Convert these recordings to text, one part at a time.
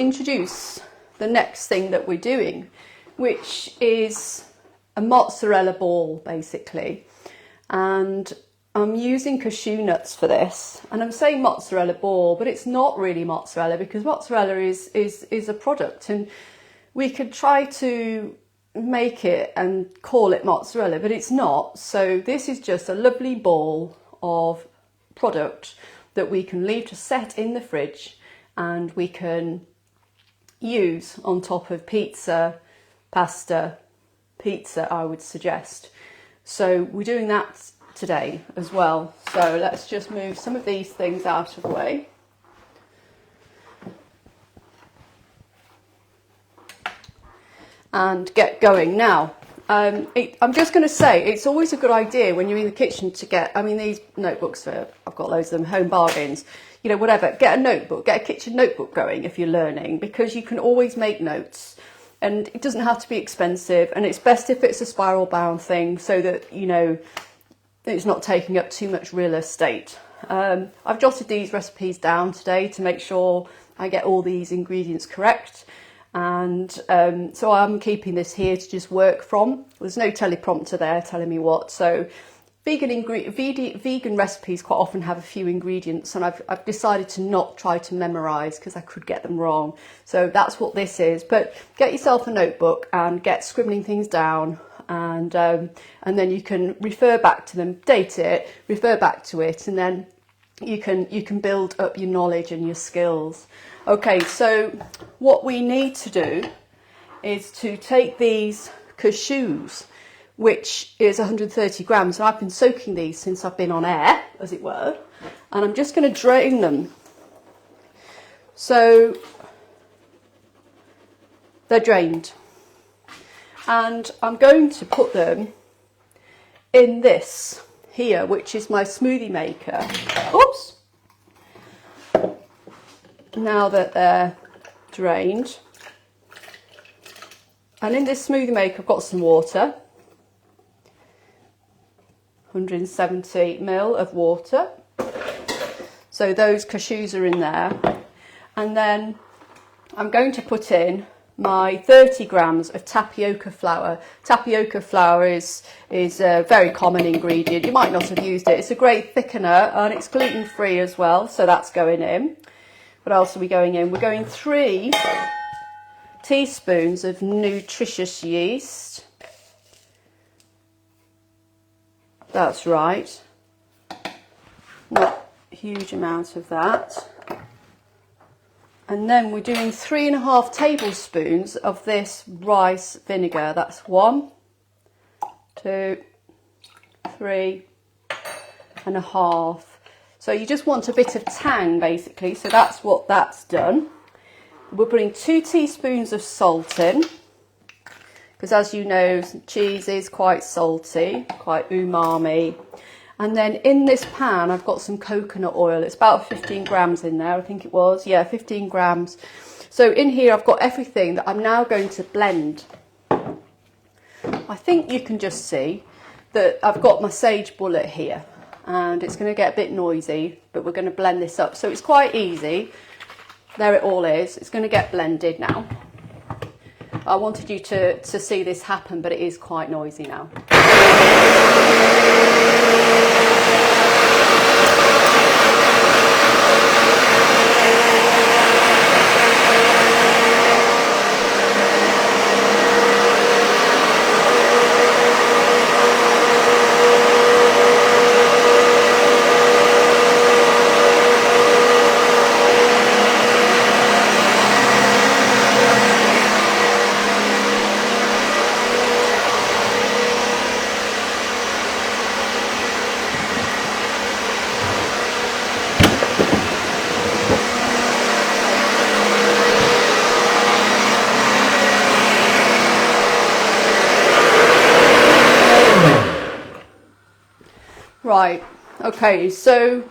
introduce the next thing that we're doing, which is a mozzarella ball basically. And I'm using cashew nuts for this, and I'm saying mozzarella ball, but it's not really mozzarella, because mozzarella is a product, and we could try to make it and call it mozzarella, but it's not. So this is just a lovely ball of product that we can leave to set in the fridge, and we can use on top of pizza, pasta, pizza, I would suggest. So we're doing that today as well. So let's just move some of these things out of the way. And get going now. I'm just going to say, it's always a good idea when you're in the kitchen to get, I mean, these notebooks, I've got loads of them, home bargains, you know, whatever, get a notebook, get a kitchen notebook going if you're learning, because you can always make notes, and it doesn't have to be expensive, and it's best if it's a spiral bound thing, so that, you know, it's not taking up too much real estate. I've jotted these recipes down today to make sure I get all these ingredients correct. And so I'm keeping this here to just work from. There's no teleprompter there telling me what. So vegan recipes quite often have a few ingredients, and I've decided to not try to memorise because I could get them wrong. So that's what this is. But get yourself a notebook and get scribbling things down, and then you can refer back to them, date it, refer back to it, and then you can build up your knowledge and your skills. Okay, so what we need to do is to take these cashews, which is 130 grams, and I've been soaking these since I've been on air, as it were, and I'm just going to drain them. So they're drained, and I'm going to put them in this here, which is my smoothie maker. Oops! Now that they're drained, and in this smoothie maker I've got some water, 170 ml of water, so those cashews are in there, and then I'm going to put in my 30 grams of tapioca flour. Tapioca flour is a very common ingredient. You might not have used it. It's a great thickener, and it's gluten free as well, so that's going in. What else are we going in? We're going 3 teaspoons of nutritious yeast. That's right. Not a huge amount of that. And then we're doing 3.5 tablespoons of this rice vinegar. That's 1, 2, 3.5. So you just want a bit of tang basically, so that's what that's done. We're putting 2 teaspoons of salt in, because as you know, cheese is quite salty, quite umami. And then in this pan I've got some coconut oil. It's about 15 grams in there, I think it was. Yeah, 15 grams. So in here I've got everything that I'm now going to blend. I think you can just see that I've got my sage bullet here, and it's going to get a bit noisy, but we're going to blend this up. So it's quite easy. There it all is. It's going to get blended now. I wanted you to see this happen, but it is quite noisy now. Right, okay, so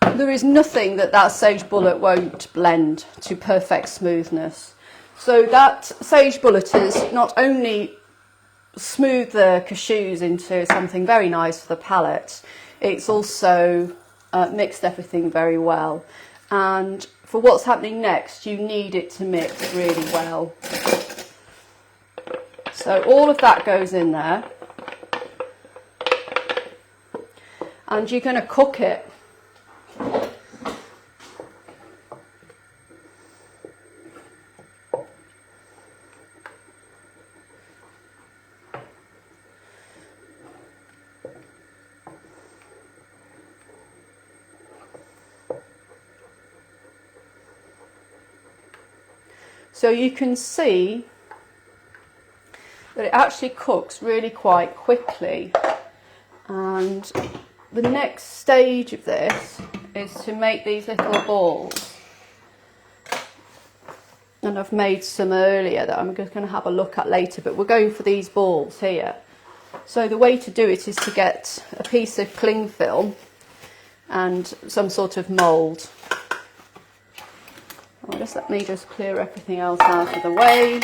there is nothing that sage bullet won't blend to perfect smoothness. So that sage bullet has not only smoothed the cashews into something very nice for the palate, it's also mixed everything very well. And for what's happening next, you need it to mix really well. So all of that goes in there, and you're going to cook it. So you can see that it actually cooks really quite quickly. And the next stage of this is to make these little balls. And I've made some earlier that I'm just going to have a look at later, but we're going for these balls here. So the way to do it is to get a piece of cling film and some sort of mould. Let me just clear everything else out of the way.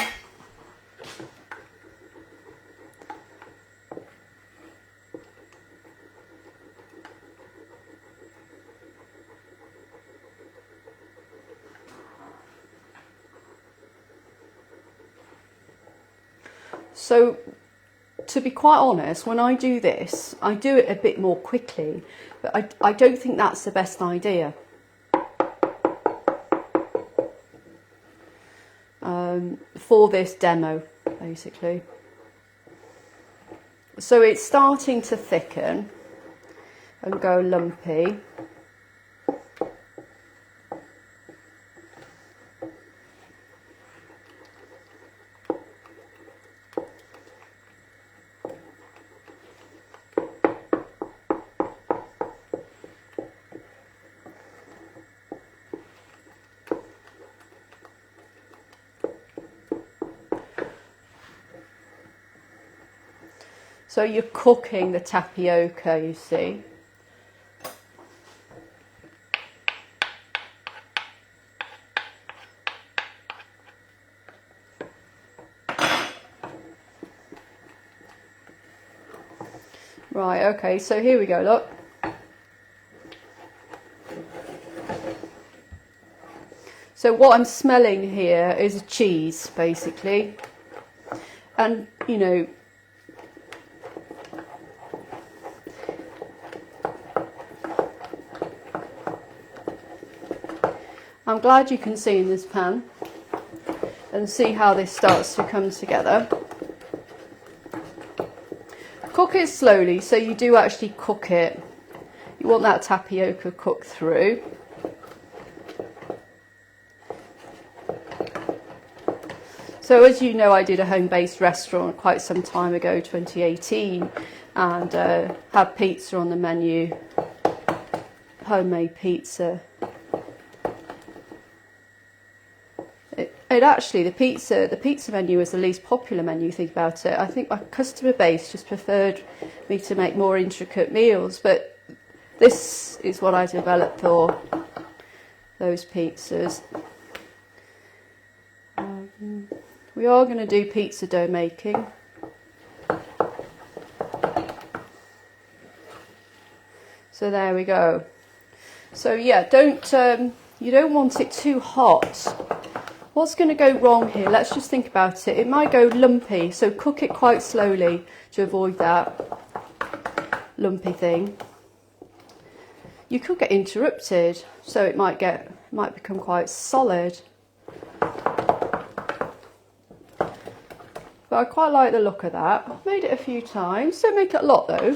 So, to be quite honest, when I do this, I do it a bit more quickly, but I don't think that's the best idea. For this demo, basically. So it's starting to thicken and go lumpy. So you're cooking the tapioca, you see. Right, okay, so here we go, look. So what I'm smelling here is a cheese, basically. And, you know, I'm glad you can see in this pan and see how this starts to come together. Cook it slowly, so you do actually cook it. You want that tapioca cooked through. So as you know, I did a home-based restaurant quite some time ago, 2018, and had pizza on the menu, homemade pizza. It actually, the pizza menu was the least popular menu, think about it. I think my customer base just preferred me to make more intricate meals, but this is what I developed for those pizzas. We are going to do pizza dough making. So there we go. So yeah, you don't want it too hot. What's going to go wrong here? Let's just think about it. It might go lumpy, so cook it quite slowly to avoid that lumpy thing. You could get interrupted, so it might become quite solid. But I quite like the look of that. I've made it a few times. Don't make it a lot though.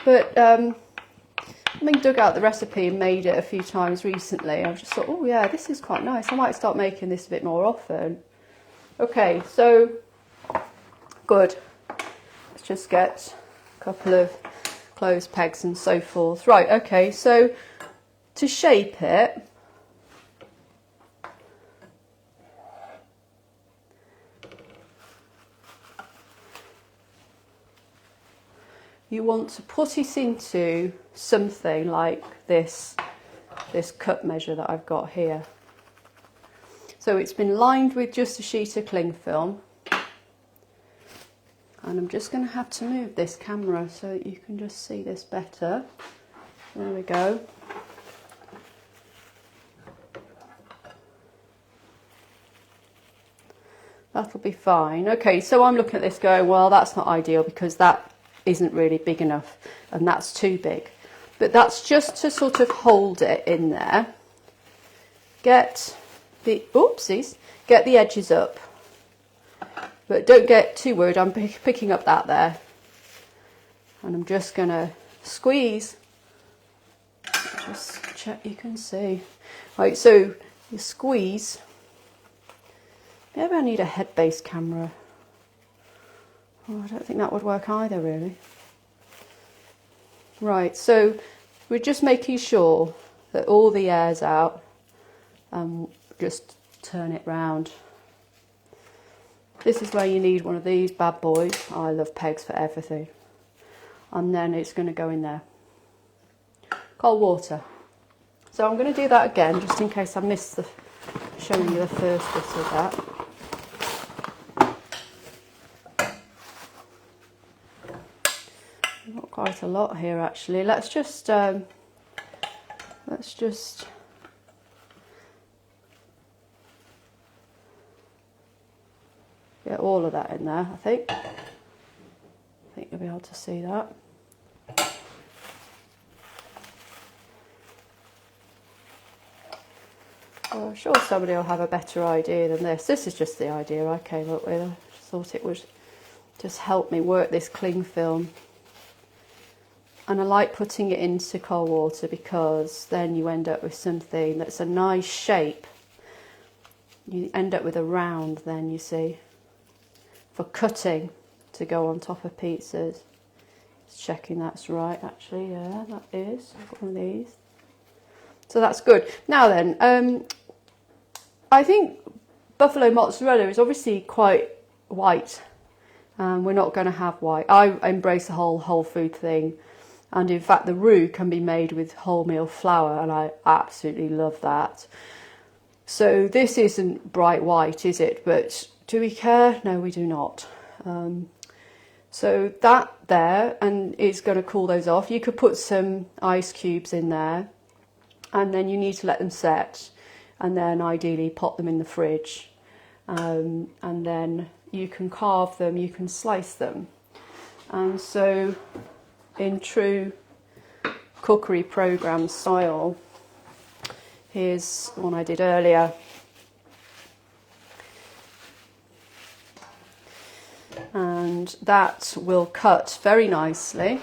But I dug out the recipe and made it a few times recently. I just thought, oh yeah, this is quite nice. I might start making this a bit more often. Okay, so good. Let's just get a couple of clothes pegs and so forth. Right, okay, so to shape it, you want to put it into something like this cup measure that I've got here. So it's been lined with just a sheet of cling film. And I'm just going to have to move this camera so that you can just see this better. There we go. That'll be fine. Okay, so I'm looking at this going, well, that's not ideal because that isn't really big enough and that's too big. But that's just to sort of hold it in there. Get the, oopsies, get the edges up. But don't get too worried, I'm picking up that there. And I'm just going to squeeze. Just check you can see. Right, so you squeeze. Maybe I need a head-based camera. Oh, I don't think that would work either, really. Right, so we're just making sure that all the air's out and just turn it round. This is where you need one of these bad boys. I love pegs for everything. And then it's going to go in there. Cold water. So I'm going to do that again, just in case I missed showing you the first bit of that. Not quite a lot here, actually. Let's just get all of that in there, I think. I think you'll be able to see that. Well, I'm sure somebody will have a better idea than this. This is just the idea I came up with. I just thought it would just help me work this cling film. And I like putting it into cold water because then you end up with something that's a nice shape. You end up with a round then, you see, for cutting to go on top of pizzas. Just checking that's right, actually. Yeah, that is. I've got one of these. So that's good. Now then, I think buffalo mozzarella is obviously quite white. We're not going to have white. I embrace the whole food thing. And in fact, the roux can be made with wholemeal flour, and I absolutely love that. So this isn't bright white, is it? But do we care? No, we do not. So that there, and it's going to cool those off. You could put some ice cubes in there, and then you need to let them set, and then ideally pop them in the fridge. And then you can carve them, you can slice them. And so in true cookery program style, here's one I did earlier. And that will cut very nicely.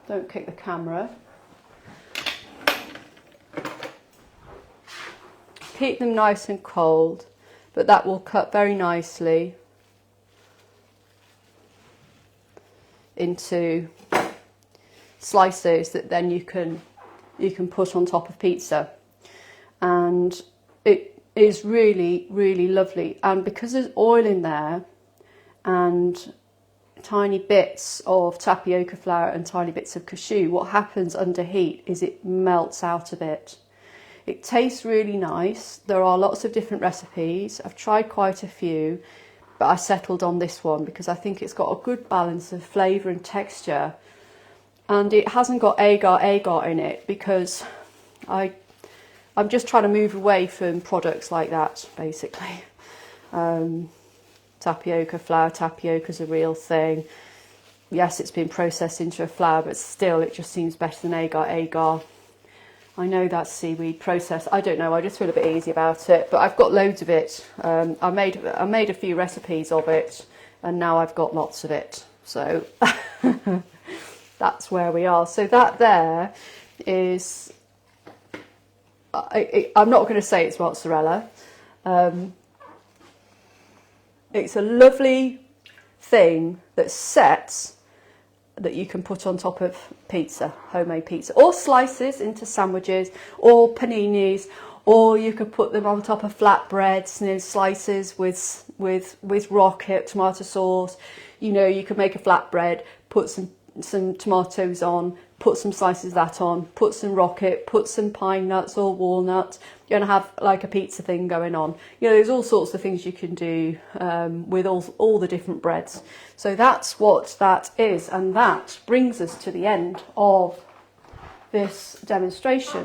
Don't kick the camera. Keep them nice and cold, but that will cut very nicely into slices that then you can put on top of pizza, and it is really, really lovely. And because there's oil in there and tiny bits of tapioca flour and tiny bits of cashew, what happens under heat is it melts out of it. It tastes really nice. There are lots of different recipes. I've tried quite a few, but I settled on this one because I think it's got a good balance of flavour and texture, and it hasn't got agar in it because I'm just trying to move away from products like that, basically. Tapioca flour, tapioca's a real thing. Yes, it's been processed into a flour, but still it just seems better than agar. I know that's seaweed processed. I don't know. I just feel a bit easy about it. But I've got loads of it. I made a few recipes of it, and now I've got lots of it. So that's where we are. So that there is. I'm not going to say it's mozzarella. It's a lovely thing that sets, that you can put on top of pizza, homemade pizza, or slices into sandwiches, or paninis, or you could put them on top of flatbreads, you know, slices with rocket tomato sauce. You know, you could make a flatbread, put some tomatoes on, put some slices of that on, put some rocket, put some pine nuts or walnuts. You're going to have like a pizza thing going on. You know, there's all sorts of things you can do with all the different breads. So that's what that is, and that brings us to the end of this demonstration.